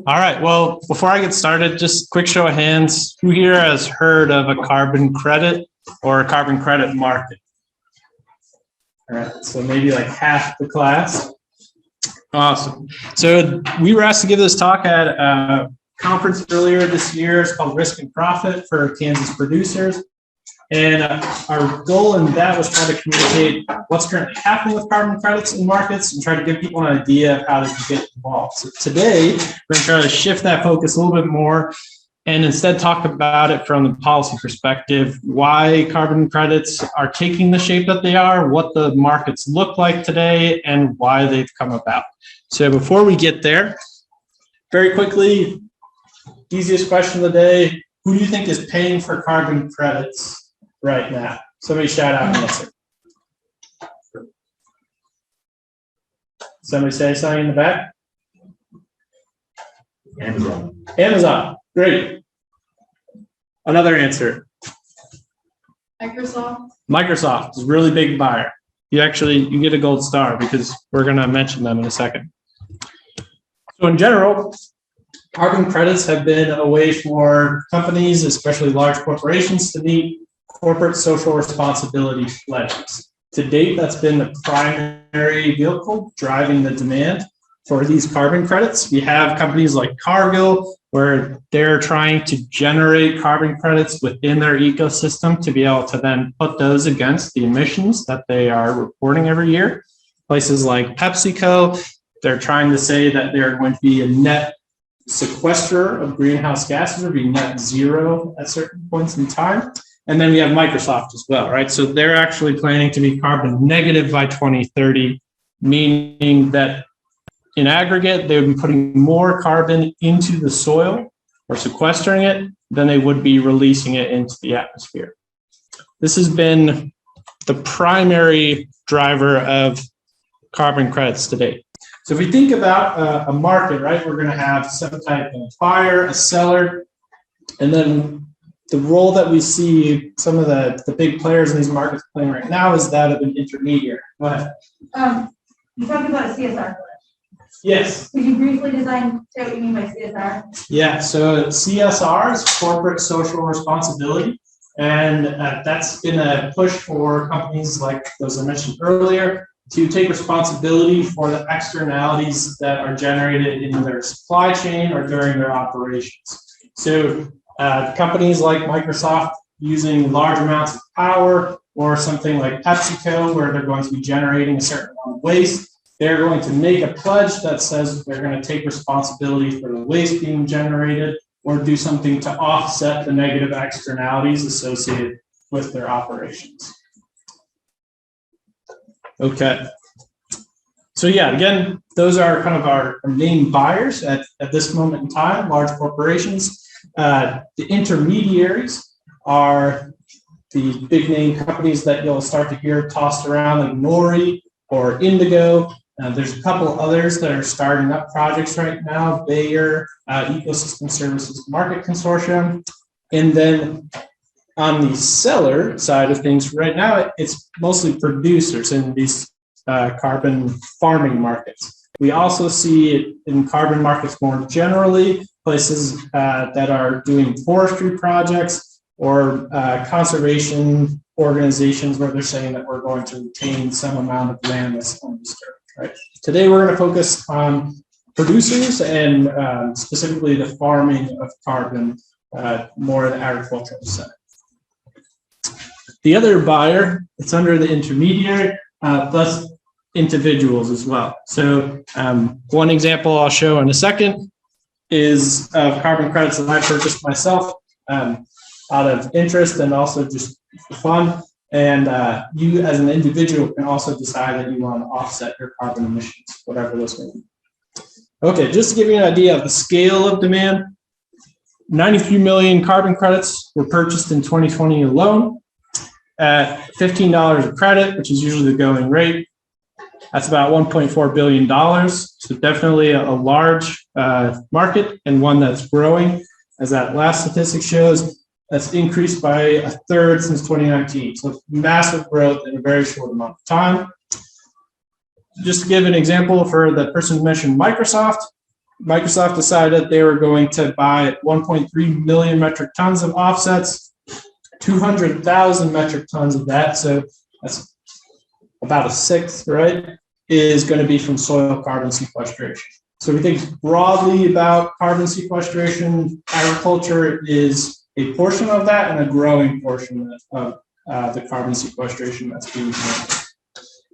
All right, well, before I get started, just quick show of hands. Who here has heard of a carbon credit or a carbon credit market? All right, so maybe like half the class. Awesome. So we were asked to give this talk at a conference earlier this year. It's called Risk and Profit for Kansas producers. And our goal in that was try to communicate what's currently happening with carbon credits in markets and try to give people an idea of how they can get involved. So today, we're going to try to shift that focus a little bit more and instead talk about it from the policy perspective, why carbon credits are taking the shape that they are, what the markets look like today, and why they've come about. So before we get there, very quickly, easiest question of the day, who do you think is paying for carbon credits right now? Somebody shout out and answer. Somebody say something in the back? Amazon. Amazon. Great. Another answer. Microsoft. Microsoft is a really big buyer. You get a gold star because we're going to mention them in a second. So in general, carbon credits have been a way for companies, especially large corporations, to meet corporate social responsibility pledges. To date, that's been the primary vehicle driving the demand for these carbon credits. We have companies like Cargill, where they're trying to generate carbon credits within their ecosystem to be able to then put those against the emissions that they are reporting every year. Places like PepsiCo, they're trying to say that they're going to be a net sequesterer of greenhouse gases or be net zero at certain points in time. And then we have Microsoft as well, right? So they're actually planning to be carbon negative by 2030, meaning that in aggregate, they would be putting more carbon into the soil or sequestering it than they would be releasing it into the atmosphere. This has been the primary driver of carbon credits to date. So if we think about a market, right, we're going to have some type of buyer, a seller, and then the role that we see some of the big players in these markets playing right now is that of an intermediary. Go ahead. You talked about a CSR pledge. Yes. Could you briefly say what you mean by CSR? Yeah, so CSR is corporate social responsibility. And that's been a push for companies like those I mentioned earlier to take responsibility for the externalities that are generated in their supply chain or during their operations. So companies like Microsoft using large amounts of power, or something like PepsiCo, where they're going to be generating a certain amount of waste, they're going to make a pledge that says they're going to take responsibility for the waste being generated or do something to offset the negative externalities associated with their operations. Okay. So yeah, again, those are kind of our main buyers at this moment in time, large corporations. The intermediaries are the big name companies that you'll start to hear tossed around, like Nori or Indigo. There's a couple others that are starting up projects right now, Bayer, Ecosystem Services Market Consortium. And then on the seller side of things, right now, it's mostly producers in these carbon farming markets. We also see it in carbon markets more generally, places that are doing forestry projects or conservation organizations where they're saying that we're going to retain some amount of land that's undisturbed. Right. Today, we're going to focus on producers and specifically the farming of carbon, more in the agricultural setting. The other buyer, it's under the intermediary, plus individuals as well. So one example I'll show in a second is of carbon credits that I purchased myself out of interest and also just for fun. And you as an individual can also decide that you want to offset your carbon emissions, whatever those may be. Okay, just to give you an idea of the scale of demand, 93 million carbon credits were purchased in 2020 alone at $15 a credit, which is usually the going rate. That's about $1.4 billion. So definitely a large market and one that's growing. As that last statistic shows, that's increased by a third since 2019. So massive growth in a very short amount of time. Just to give an example for the person who mentioned Microsoft, Microsoft decided they were going to buy 1.3 million metric tons of offsets, 200,000 metric tons of that, so that's about a sixth, right, is going to be from soil carbon sequestration. So we think broadly about carbon sequestration. Agriculture is a portion of that and a growing portion of the carbon sequestration that's being done.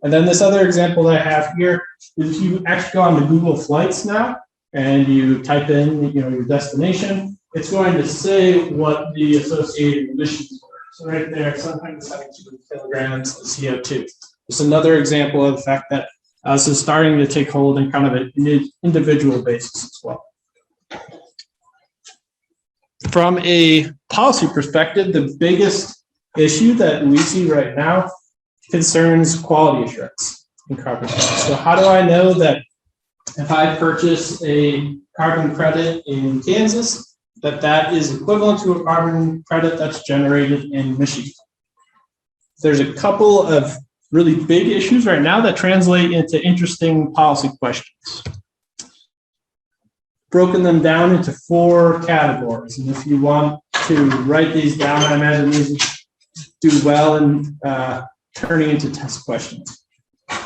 And then this other example that I have here is if you actually go on to Google Flights now and you type in, your destination, it's going to say what the associated emissions were. So right there, sometimes 72 kilograms of CO2. Just another example of the fact that this is starting to take hold in kind of an individual basis as well. From a policy perspective, the biggest issue that we see right now concerns quality assurance in carbon credits. So how do I know that if I purchase a carbon credit in Kansas, that is equivalent to a carbon credit that's generated in Michigan? There's a couple of really big issues right now that translate into interesting policy questions. Broken them down into 4 categories. And if you want to write these down, I imagine these do well in turning into test questions.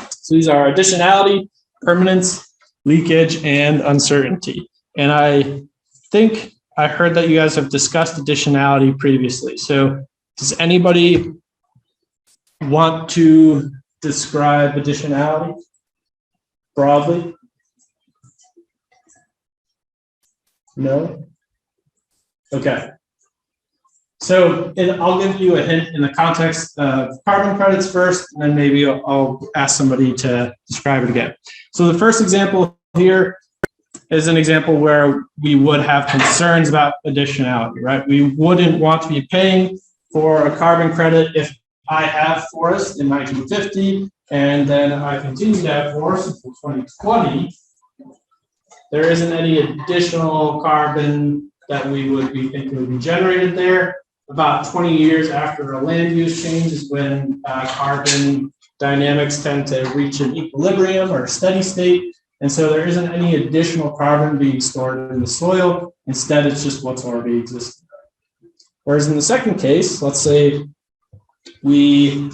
So these are additionality, permanence, leakage, and uncertainty. And I think I heard that you guys have discussed additionality previously. So does anybody want to describe additionality broadly? No? Okay. So I'll give you a hint in the context of carbon credits first, and then maybe I'll ask somebody to describe it again. So the first example here is an example where we would have concerns about additionality, right? We wouldn't want to be paying for a carbon credit if I have forest in 1950, and then I continue to have forest until 2020. There isn't any additional carbon that we would be thinking would be generated there. About 20 years after a land use change is when carbon dynamics tend to reach an equilibrium or steady state. And so there isn't any additional carbon being stored in the soil. Instead, it's just what's already existing. Whereas in the second case, let's say we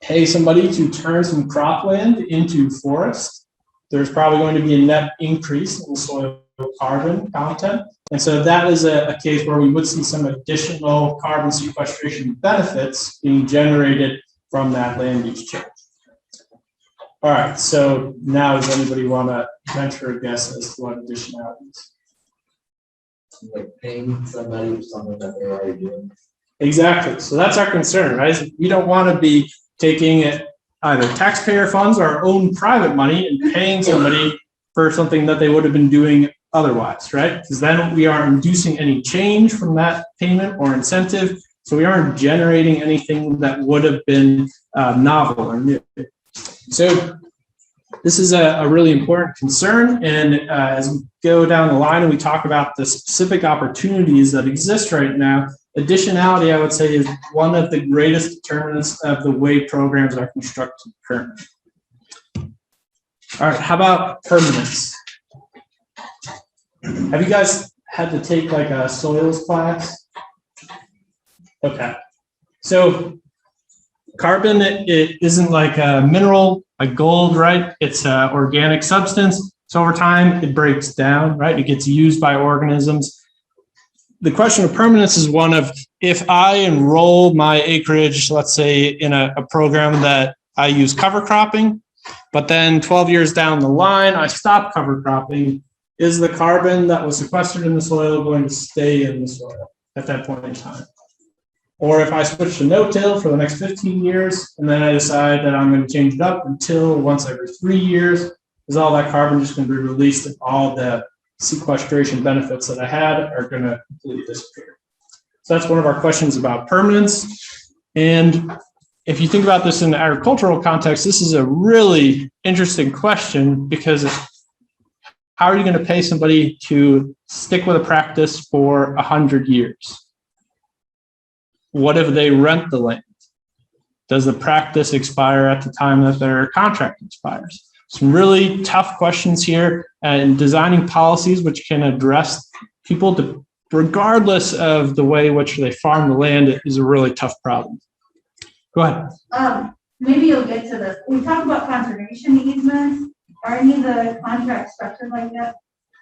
pay somebody to turn some cropland into forest, there's probably going to be a net increase in soil carbon content. And so that is a case where we would see some additional carbon sequestration benefits being generated from that land use change. All right, so now does anybody want to venture a guess as to what additionality is? Like paying somebody for something that they're already doing. Exactly. So that's our concern, right? We don't want to be taking either taxpayer funds or our own private money and paying somebody for something that they would have been doing otherwise, right? Because then we aren't inducing any change from that payment or incentive. So we aren't generating anything that would have been novel or new. So this is a really important concern. And as we go down the line and we talk about the specific opportunities that exist right now, additionality, I would say, is one of the greatest determinants of the way programs are constructed currently. All right, how about permanence? Have you guys had to take like a soils class? Okay. So carbon, it isn't like a mineral, like gold, right? It's an organic substance. So over time, it breaks down, right? It gets used by organisms. The question of permanence is one of, if I enroll my acreage, let's say in a program that I use cover cropping, but then 12 years down the line, I stop cover cropping, is the carbon that was sequestered in the soil going to stay in the soil at that point in time? Or if I switch to no-till for the next 15 years, and then I decide that I'm going to change it up until once every 3 years, is all that carbon just going to be released and all the sequestration benefits that I had are going to completely disappear? So that's one of our questions about permanence. And if you think about this in the agricultural context, this is a really interesting question, because how are you going to pay somebody to stick with a practice for 100 years? What if they rent the land? Does the practice expire at the time that their contract expires? some really tough questions here and designing policies which can address people regardless of the way in which they farm the land is a really tough problem. Go ahead. Maybe you'll get to this. We talked about conservation easements. Are any of the contracts structured like that?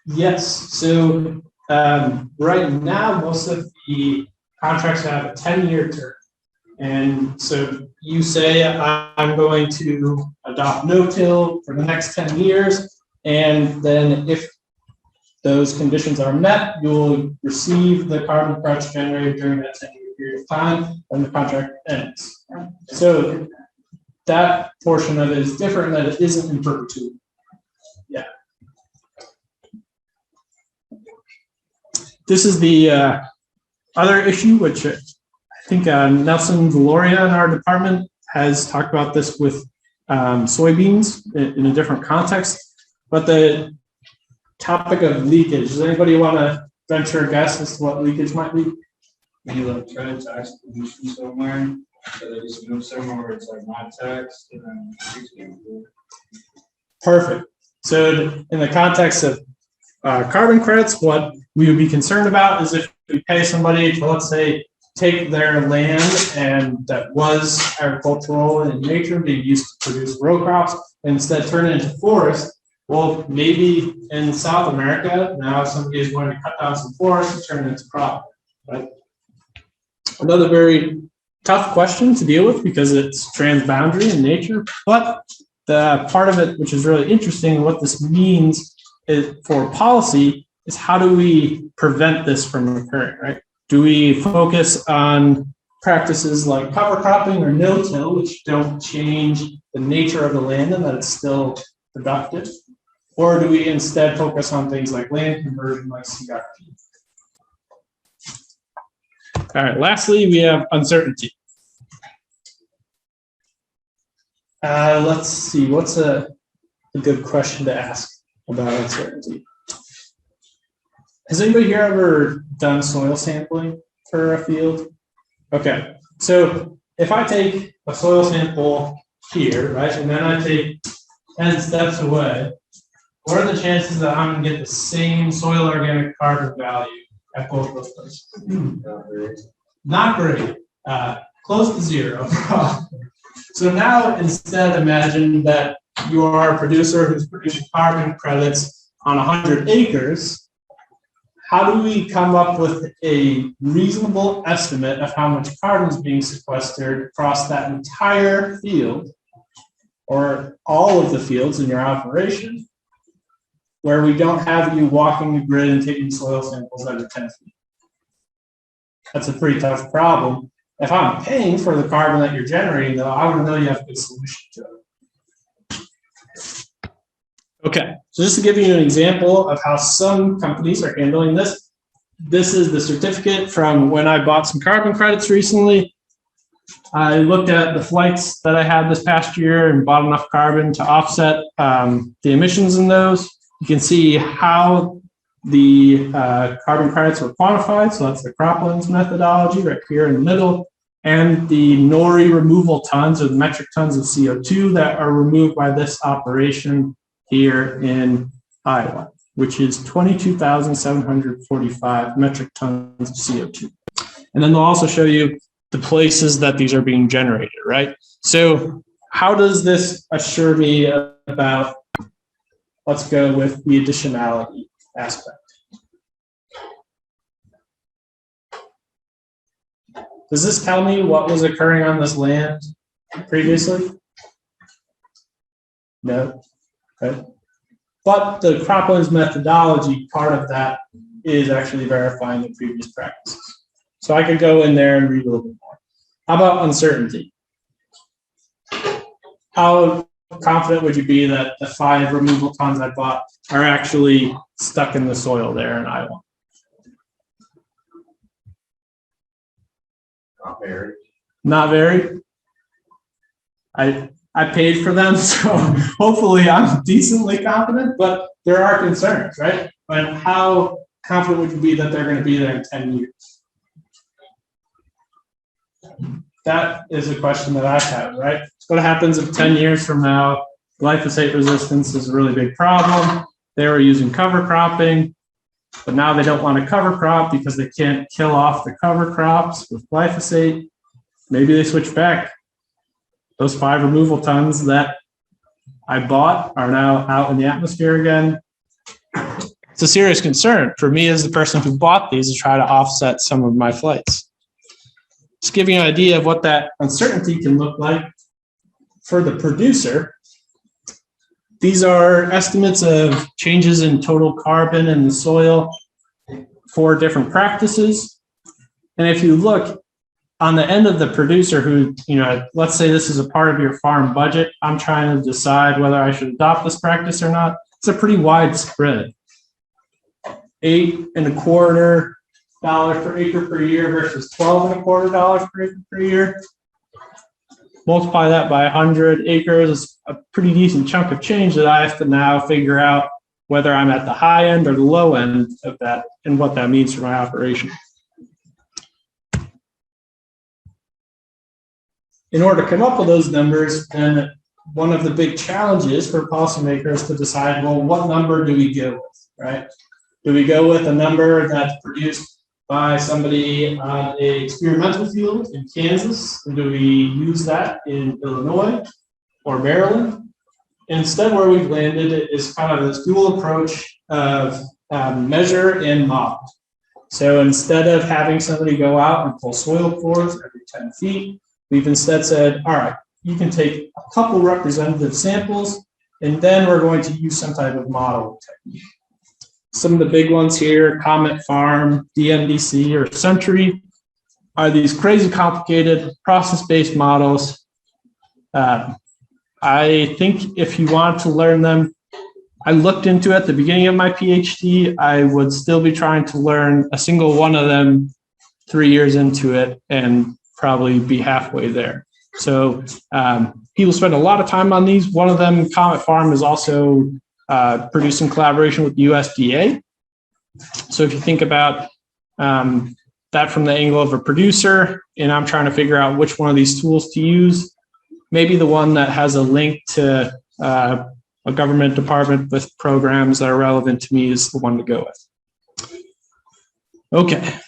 Yes. So right now, most of the contracts have a 10-year term. And so you say, I'm going to adopt no-till for the next 10 years. And then if those conditions are met, you'll receive the carbon credits generated during that 10-year period of time, and the contract ends. So that portion of it is different, that it isn't in perpetuity. Yeah. This is the other issue, which I think Nelson Valoria in our department has talked about this with soybeans in a different context. But the topic of leakage, does anybody want to venture a guess as to what leakage might be? Maybe like try to tax pollution somewhere, so they just move somewhere where it's like not taxed and then it's being cool. Perfect. So in the context of carbon credits, what we would be concerned about is if we pay somebody to, let's say, take their land and that was agricultural in nature, being used to produce row crops, and instead turn it into forest. Well, maybe in South America, now somebody is going to cut down some forest and turn it into crop, right? Another very tough question to deal with because it's transboundary in nature, but the part of it which is really interesting, what this means is for policy, is how do we prevent this from occurring, right? Do we focus on practices like cover cropping or no-till, which don't change the nature of the land and that it's still productive? Or do we instead focus on things like land conversion, like CRP? All right, lastly, we have uncertainty. Let's see, what's a good question to ask about uncertainty? Has anybody here ever done soil sampling for a field? Okay, so if I take a soil sample here, right, and then I take 10 steps away, what are the chances that I'm going to get the same soil organic carbon value at both those places? Not great. Close to zero. So now instead imagine that you are a producer who's producing carbon credits on 100 acres. How do we come up with a reasonable estimate of how much carbon is being sequestered across that entire field or all of the fields in your operation, where we don't have you walking the grid and taking soil samples every 10 feet? That's a pretty tough problem. If I'm paying for the carbon that you're generating, though, I want to know you have a good solution to it. Okay, so just to give you an example of how some companies are handling this, this is the certificate from when I bought some carbon credits recently. I looked at the flights that I had this past year and bought enough carbon to offset the emissions in those. You can see how the carbon credits were quantified. So that's the Croplands methodology right here in the middle, and the nori removal tons, or the metric tons of CO2 that are removed by this operation here in Iowa, which is 22,745 metric tons of CO2. And then they'll also show you the places that these are being generated, right? So how does this assure me about, let's go with the additionality aspect. Does this tell me what was occurring on this land previously? No. Okay. But the Croplands methodology, part of that is actually verifying the previous practices. So I could go in there and read a little bit more. How about uncertainty? How confident would you be that the 5 removal tons I bought are actually stuck in the soil there in Iowa? Not very. Not very. I paid for them, so hopefully I'm decently confident, but there are concerns, right? And how confident would you be that they're going to be there in 10 years? That is a question that I have, right? What happens if 10 years from now Glyphosate resistance is a really big problem. They were using cover cropping, but now they don't want to cover crop because they can't kill off the cover crops with glyphosate. Maybe they switch back. Those 5 removal tons that I bought are now out in the atmosphere again. It's a serious concern for me as the person who bought these to try to offset some of my flights. Just giving you an idea of what that uncertainty can look like for the producer. These are estimates of changes in total carbon in the soil for different practices. And if you look on the end of the producer who, let's say this is a part of your farm budget, I'm trying to decide whether I should adopt this practice or not. It's a pretty wide spread. $8.25 per acre per year versus $12.25 per acre per year. Multiply that by 100 acres, is a pretty decent chunk of change that I have to now figure out whether I'm at the high end or the low end of that and what that means for my operation. In order to come up with those numbers, then one of the big challenges for policymakers to decide, well, what number do we go with, right? Do we go with a number that's produced by somebody on a experimental field in Kansas? And do we use that in Illinois or Maryland? Instead, where we've landed is kind of this dual approach of measure and model. So instead of having somebody go out and pull soil cores every 10 feet, we've instead said, all right, you can take a couple representative samples, and then we're going to use some type of modeling technique. Some of the big ones here, Comet Farm, DMDC, or Century, are these crazy complicated process-based models. I think if you want to learn them, I looked into it at the beginning of my PhD. I would still be trying to learn a single one of them 3 years into it and probably be halfway there. So people spend a lot of time on these. One of them, Comet Farm, is also produced in collaboration with USDA. So if you think about that from the angle of a producer, and I'm trying to figure out which one of these tools to use, maybe the one that has a link to a government department with programs that are relevant to me is the one to go with. Okay.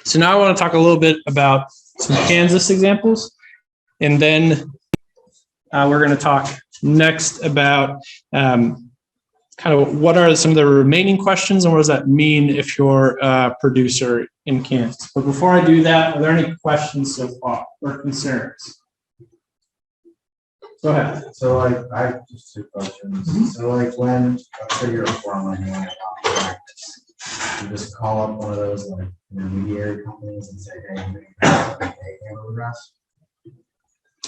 So now I want to talk a little bit about some Kansas examples, and then we're going to talk next about kind of what are some of the remaining questions and what does that mean if you're a producer in Kansas. But before I do that, are there any questions so far or concerns? Go ahead. So I have just 2 questions. Mm-hmm. So when, let's say you're a farmer and you want to practice, you just call up one of those intermediary companies and say, hey, they handle the rest?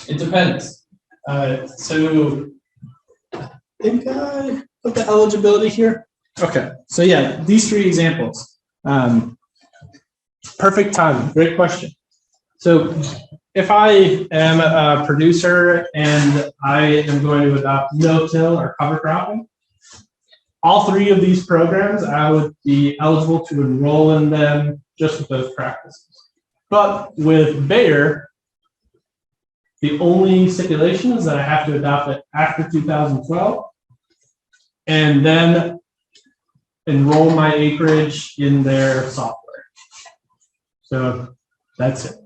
It depends. So I think I put the eligibility here. Okay. So yeah, these 3 examples. Perfect timing. Great question. So if I am a producer and I am going to adopt no-till or cover cropping, all 3 of these programs, I would be eligible to enroll in them just with those practices. But with Bayer, the only stipulation is that I have to adopt it after 2012 and then enroll my acreage in their software. So that's it.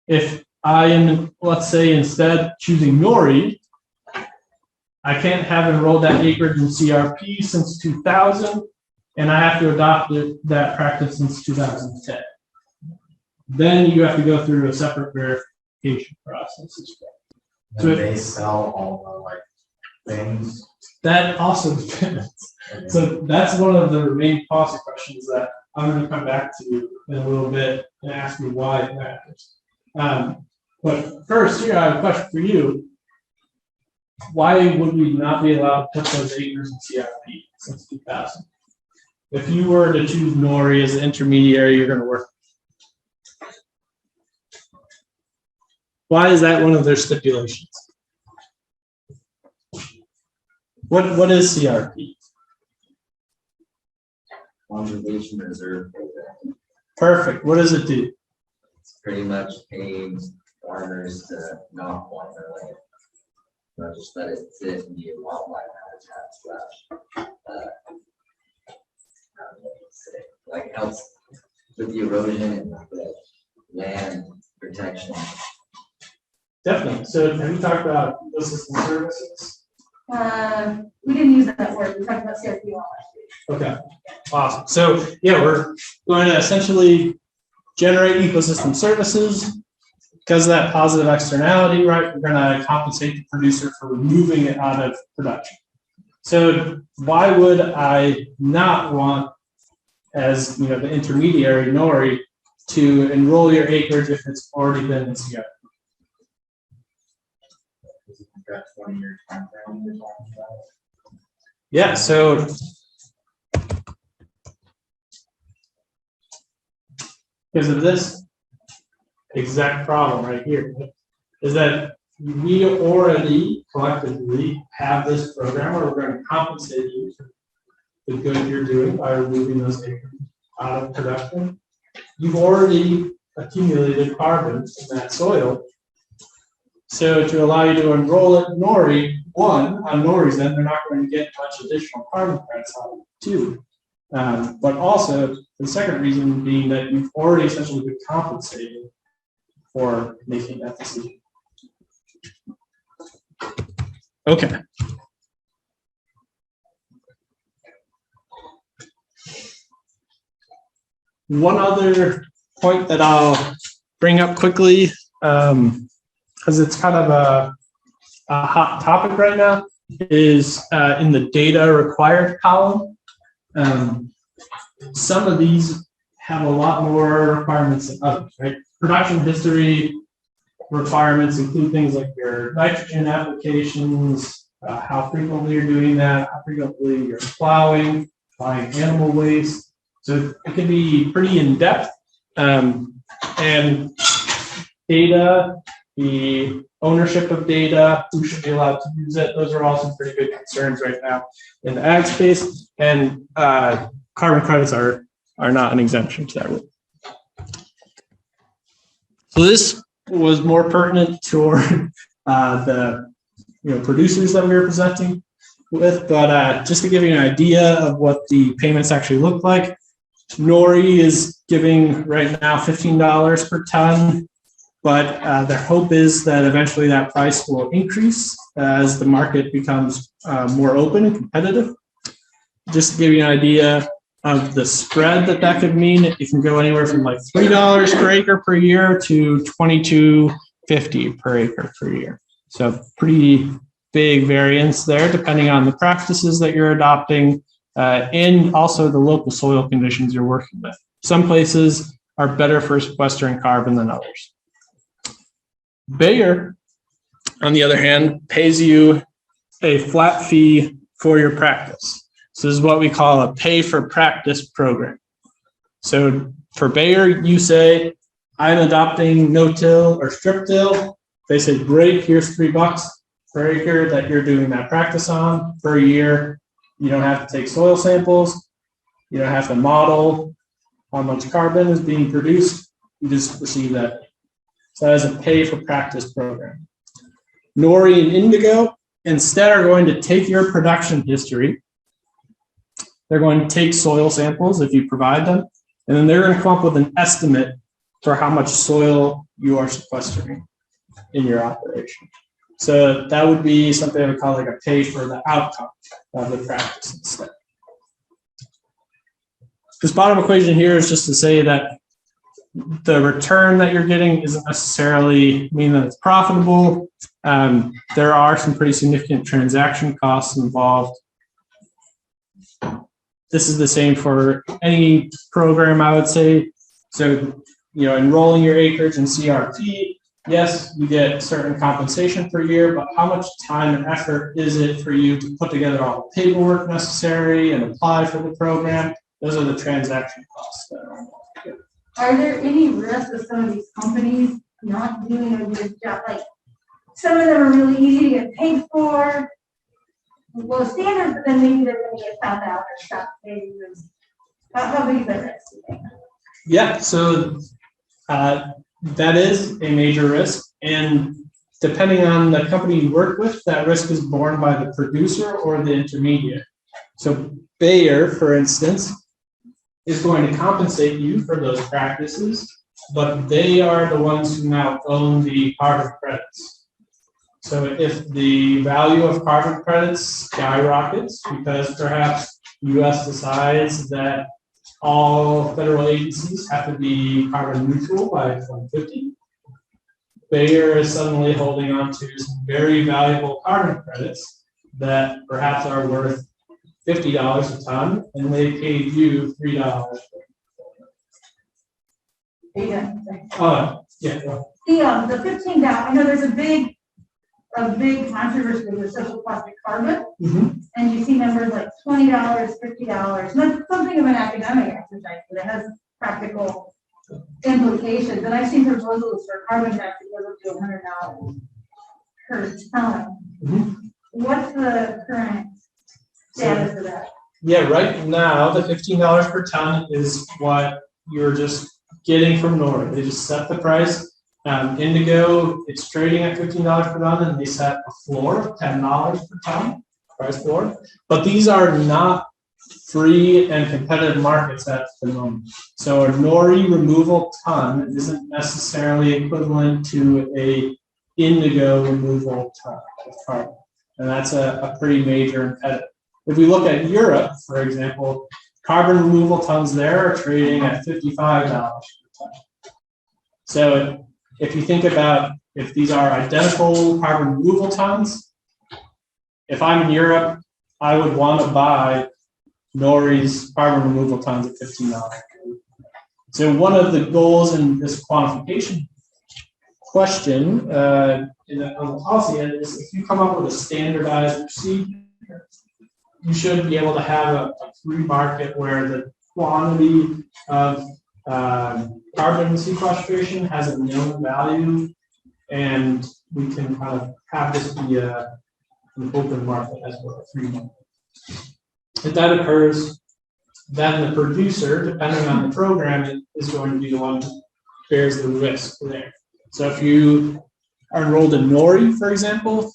If I am, let's say, instead choosing Nori, I can't have enrolled that acreage in CRP since 2000, and I have to adopt that practice since 2010. Then you have to go through a separate verification process as well. And they sell all the things. That also depends. So that's one of the main policy questions that I'm going to come back to in a little bit and ask you why it matters. But first, here I have a question for you. Why would we not be allowed to put those acres in CRP since 2000? If you were to choose Nori as the intermediary you're going to work with, why is that one of their stipulations? What is CRP? Conservation Reserve Program. Perfect. What does it do? It's pretty much paying farmers to not want their land. Not just let it sit and be a wildlife habitat slash, like helps with the erosion and the land protection. Definitely. So have you talked about ecosystem services? We didn't use that word, we talked about CRP last week. Okay, awesome. So yeah, we're going to essentially generate ecosystem services. Because of that positive externality, right, we're going to compensate the producer for removing it out of production. So why would I not want, as you know, the intermediary NORI, to enroll your acreage if it's already been in CRP? Got 20-year time frame you're talking about. Yeah, so because of this exact problem right here, is that we already collectively have this program where we're going to compensate you for the good you're doing by removing those acres out of production. You've already accumulated carbon in that soil. So to allow you to enroll it in NORI, on NORI's end, they're not going to get much additional carbon credits out of it too. But also, the second reason being that you've already essentially been compensated for making that decision. Okay. One other point that I'll bring up quickly, because it's kind of a hot topic right now, is in the data required column. Some of these have a lot more requirements than others, right? Production history requirements include things like your nitrogen applications, how frequently you're doing that, how frequently you're plowing animal waste. So it can be pretty in-depth. And data, the ownership of data, who should be allowed to use it, those are all some pretty good concerns right now in the ag space. And carbon credits are not an exemption to that rule. So this was more pertinent toward the producers that we were presenting with, but just to give you an idea of what the payments actually look like, NORI is giving right now $15 per ton, but their hope is that eventually that price will increase as the market becomes more open and competitive. Just to give you an idea of the spread that could mean, it can go anywhere from like $3 per acre per year to $22.50 per acre per year. So pretty big variance there, depending on the practices that you're adopting and also the local soil conditions you're working with. Some places are better for sequestering carbon than others. Bayer, on the other hand, pays you a flat fee for your practice. So this is what we call a pay for practice program. So for Bayer, you say, I'm adopting no-till or strip-till. They say, great, here's $3 per acre that you're doing that practice on per year. You don't have to take soil samples. You don't have to model how much carbon is being produced. You just receive that. So that is a pay for practice program. NORI and Indigo instead are going to take your production history. They're going to take soil samples if you provide them, and then they're going to come up with an estimate for how much soil you are sequestering in your operation. So that would be something I would call like a pay for the outcome of the practice instead. This bottom equation here is just to say that the return that you're getting isn't necessarily mean that it's profitable. There are some pretty significant transaction costs involved. This is the same for any program, I would say. So, enrolling your acreage in CRP, yes, you get certain compensation per year, but how much time and effort is it for you to put together all the paperwork necessary and apply for the program? Those are the transaction costs that are involved. Are there any risks of some of these companies not doing a good job? Like, some of them are really easy to get paid for, low standards, but then maybe they're going to get found out or stop paying. How big is that risk? Yeah, so that is a major risk, and depending on the company you work with, that risk is borne by the producer or the intermediate. So Bayer, for instance, is going to compensate you for those practices, but they are the ones who now own the carbon credits. So if the value of carbon credits skyrockets because perhaps US decides that all federal agencies have to be carbon neutral by 2050, Bayer is suddenly holding on to some very valuable carbon credits that perhaps are worth $50 a ton, and they paid you $3. Yeah. Yeah. Well, The $15, I know there's a big controversy with social plastic carbon, and you see numbers like $20, $50, and that's something of an academic exercise, but it has practical implications, and I've seen proposals for carbon tax that goes up to $100 per ton. What's the current status of that? Yeah, right now, the $15 per ton is what you're just getting from Nord. They just set the price. Indigo, it's trading at $15 per ton, and they set a floor of $10 per ton, price floor. But these are not free and competitive markets at the moment. So a nori removal ton isn't necessarily equivalent to a indigo removal ton of carbon. And that's a pretty major impediment. If we look at Europe, for example, carbon removal tons there are trading at $55 per ton. So if you think about if these are identical carbon removal tons, if I'm in Europe, I would want to buy Nori's carbon removal tons at $15. So one of the goals in this quantification question on the policy end is if you come up with a standardized procedure, you should be able to have a free market where the quantity of carbon sequestration has a known value, and we can kind of have this be an open market as well, a free market. If that occurs, then the producer, depending on the program, is going to be the one who bears the risk there. So if you are enrolled in NORI, for example,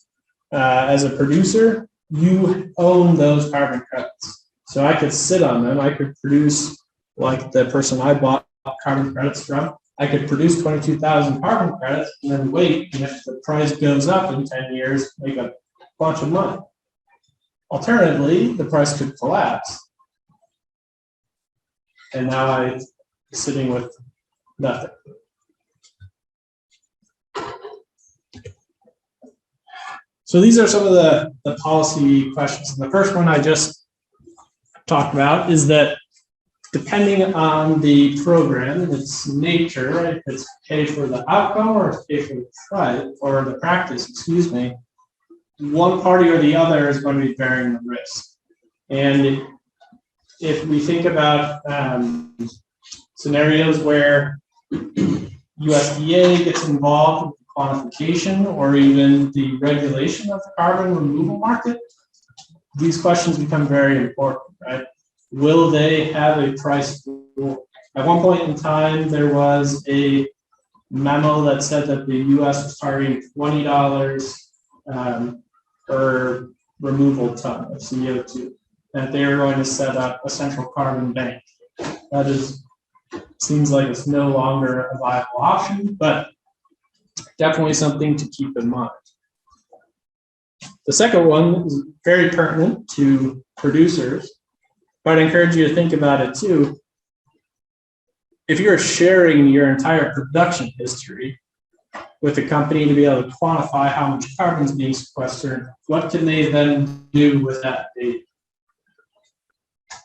as a producer, you own those carbon credits. So I could sit on them. I could produce, like the person I bought carbon credits from, I could produce 22,000 carbon credits and then wait, and if the price goes up in 10 years, make a bunch of money. Alternatively, the price could collapse. And now I'm sitting with nothing. So these are some of the policy questions. And the first one I just talked about is that depending on the program and its nature, right, if it's pay for the outcome or it's pay for the price or the practice, excuse me, one party or the other is going to be bearing the risk. And if we think about scenarios where USDA gets involved with the quantification or even the regulation of the carbon removal market, these questions become very important, right? Will they have a price floor? At one point in time, there was a memo that said that the US was targeting $20 per removal ton of CO2, that they are going to set up a central carbon bank. That seems like it's no longer a viable option, but definitely something to keep in mind. The second one is very pertinent to producers, but I encourage you to think about it too. If you're sharing your entire production history with a company to be able to quantify how much carbon is being sequestered, what can they then do with that data?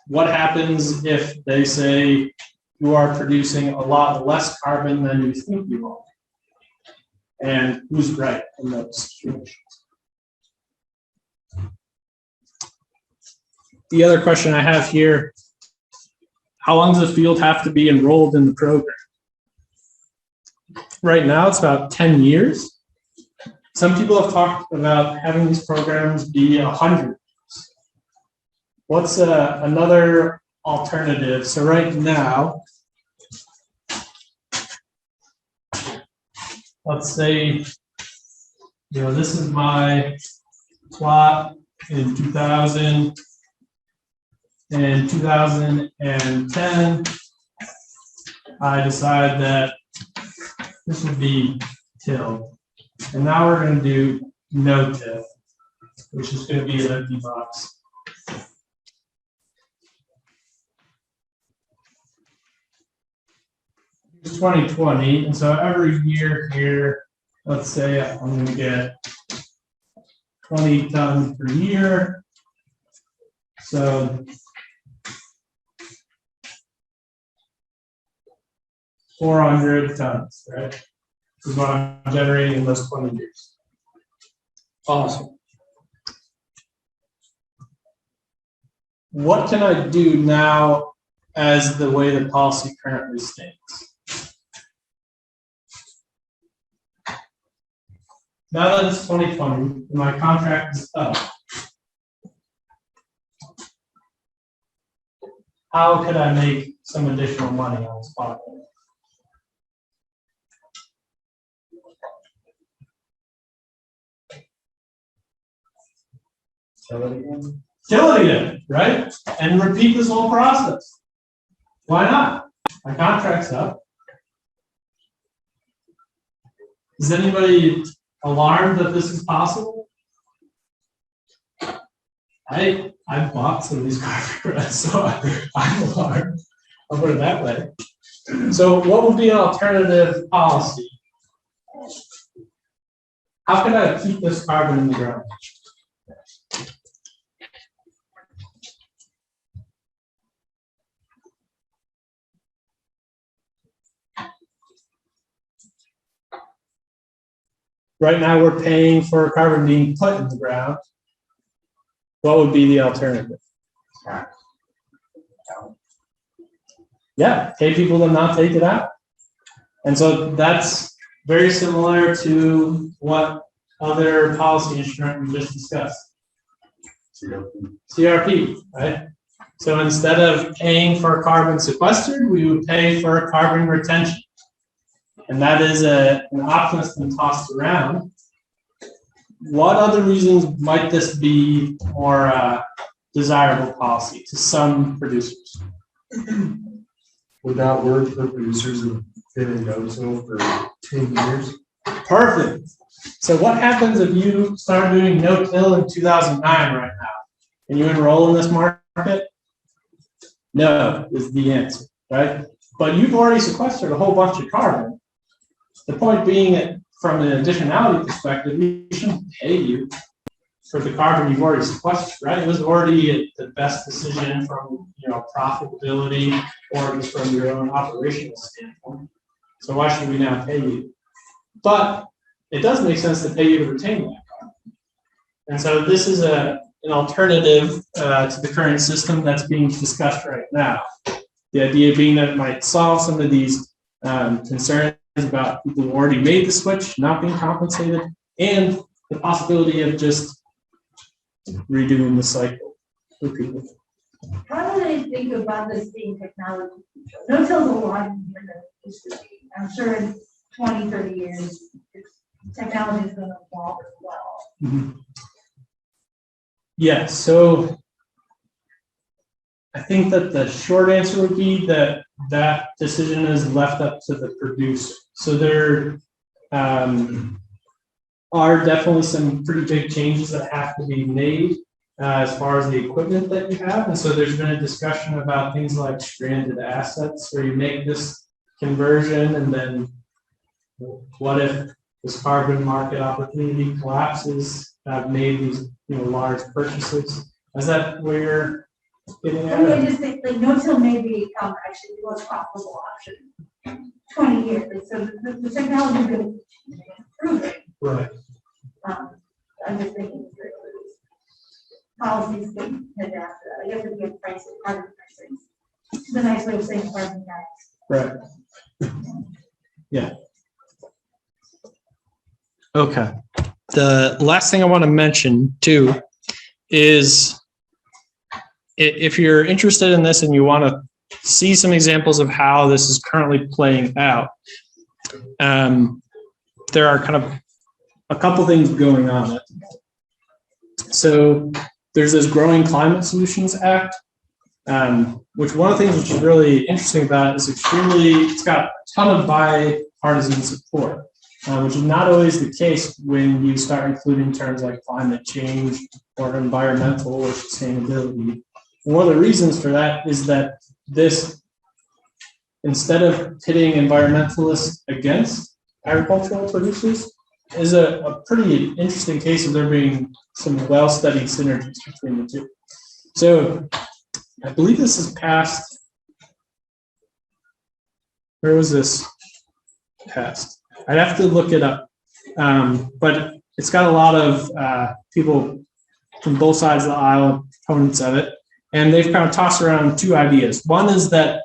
What happens if they say you are producing a lot less carbon than you think you are? And who's right in those situations? The other question I have here, how long does the field have to be enrolled in the program? Right now, it's about 10 years. Some people have talked about having these programs be 100 years. What's another alternative? So right now, let's say, this is my plot in 2000 and 2010. I decide that this would be till. And now we're going to do no till, which is going to be an empty box. It's 2020, and so every year here, let's say I'm going to get 20 tons per year. So 400 tons, right? Is what I'm generating in those 20 years. Awesome. What can I do now as the way the policy currently stands? Now that it's 2020, and my contract is up, how could I make some additional money on this product? Kill it again, right? And repeat this whole process. Why not? My contract's up. Is anybody alarmed that this is possible? I bought some of these carpet, so I'm alarmed. I'll put it that way. So what would be an alternative policy? How can I keep this carbon in the ground? Right now, we're paying for carbon being put in the ground. What would be the alternative? Yeah, pay people to not take it out. And so that's very similar to what other policy instrument we just discussed. CRP, right? So instead of paying for carbon sequestered, we would pay for carbon retention. And that is an option that's been tossed around. What other reasons might this be more desirable policy to some producers? Would that work for producers who've been in no-till for 10 years? Perfect. So what happens if you start doing no-till in 2009 right now? Can you enroll in this market? No, is the answer, right? But you've already sequestered a whole bunch of carbon. The point being that from an additionality perspective, we shouldn't pay you for the carbon you've already sequestered, right? It was already the best decision from profitability or just from your own operational standpoint. So why should we now pay you? But it does make sense to pay you to retain that carbon. And so this is an alternative to the current system that's being discussed right now. The idea being that it might solve some of these concerns about people who already made the switch not being compensated, and the possibility of just redoing the cycle for people. How do they think about this being technology? No-till's a lot easier than it used to be. I'm sure in 20, 30 years, technology is going to evolve as well. Mm-hmm. Yeah, so I think that the short answer would be that that decision is left up to the producer. So there are definitely some pretty big changes that have to be made as far as the equipment that you have. And so there's been a discussion about things like stranded assets, where you make this conversion and then what if this carbon market opportunity collapses? I've made these large purchases. Is that where you're getting at? I just think like no-till may become actually the most profitable option. 20 years. So the technology is going to improve it. Right. I'm just thinking policies can adapt to that. I guess it'd be a pricing, carbon pricing. It's a nice way of saying carbon tax. Right. Yeah. Okay. The last thing I want to mention too is if you're interested in this and you want to see some examples of how this is currently playing out, there are kind of a couple things going on at the moment. So there's this Growing Climate Solutions Act, which one of the things which is really interesting about it is it's got a ton of bipartisan support, which is not always the case when you start including terms like climate change or environmental or sustainability. One of the reasons for that is that this, instead of pitting environmentalists against agricultural producers, is a pretty interesting case of there being some well-studied synergies between the two. So I believe this is passed. Where was this passed? I'd have to look it up. But it's got a lot of people from both sides of the aisle, opponents of it. And they've kind of tossed around two ideas. One is that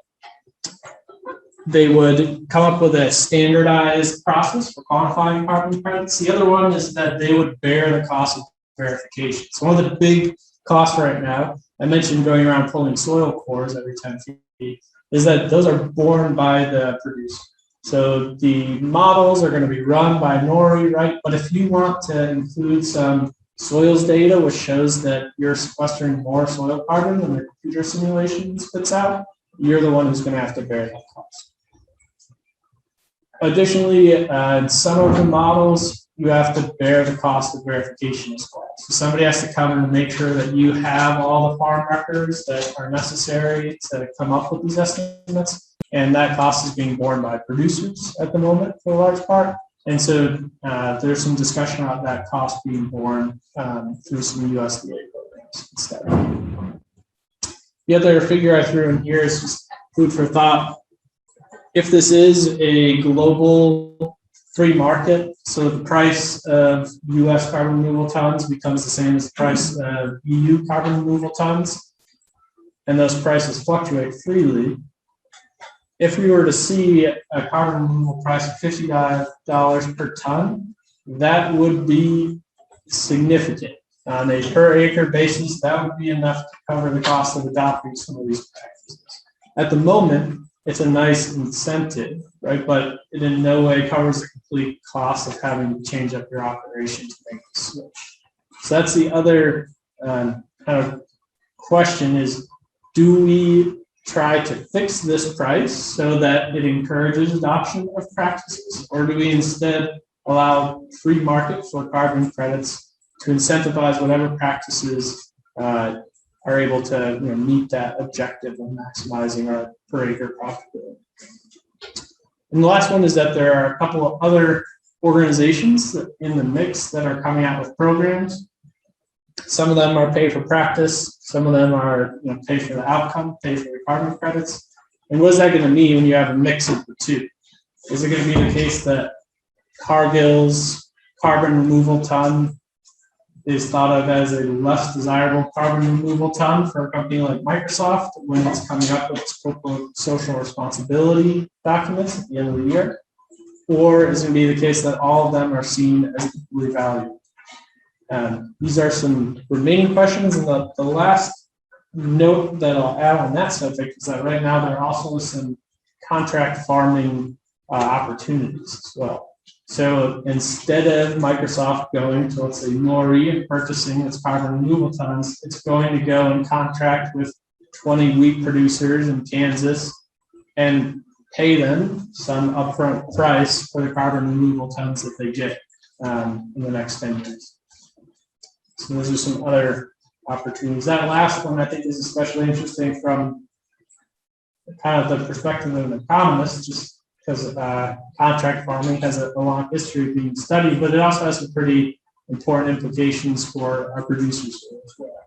they would come up with a standardized process for quantifying carbon credits. The other one is that they would bear the cost of verification. So one of the big costs right now, I mentioned going around pulling soil cores every 10 feet, is that those are borne by the producer. So the models are going to be run by NORI, right? But if you want to include some soils data, which shows that you're sequestering more soil carbon than the computer simulation spits out, you're the one who's going to have to bear that cost. Additionally, in some of the models, you have to bear the cost of verification as well. So somebody has to come and make sure that you have all the farm records that are necessary to come up with these estimates. And that cost is being borne by producers at the moment for a large part. And so there's some discussion about that cost being borne through some USDA programs instead. The other figure I threw in here is just food for thought. If this is a global free market, so the price of US carbon removal tons becomes the same as the price of EU carbon removal tons, and those prices fluctuate freely. If we were to see a carbon removal price of $50 per ton, that would be significant. On a per acre basis, that would be enough to cover the cost of adopting some of these practices. At the moment, it's a nice incentive, right? But it in no way covers the complete cost of having to change up your operation to make the switch. So that's the other kind of question is, do we try to fix this price so that it encourages adoption of practices, or do we instead allow free market for carbon credits to incentivize whatever practices are able to meet that objective of maximizing our per acre profitability? And the last one is that there are a couple of other organizations in the mix that are coming out with programs. Some of them are pay for practice. Some of them are pay for the outcome, pay for the carbon credits. And what is that going to mean when you have a mix of the two? Is it going to be the case that Cargill's carbon removal ton is thought of as a less desirable carbon removal ton for a company like Microsoft when it's coming up with its corporate social responsibility documents at the end of the year? Or is it going to be the case that all of them are seen as equally valuable? These are some remaining questions, and the last note that I'll add on that subject is that right now there are also some contract farming opportunities as well. So instead of Microsoft going to, let's say, NORI and purchasing its carbon removal tons, it's going to go and contract with 20 wheat producers in Kansas and pay them some upfront price for the carbon removal tons that they get in the next 10 years. So those are some other opportunities. That last one I think is especially interesting from kind of the perspective of an economist, just because contract farming has a long history of being studied, but it also has some pretty important implications for our producers as well.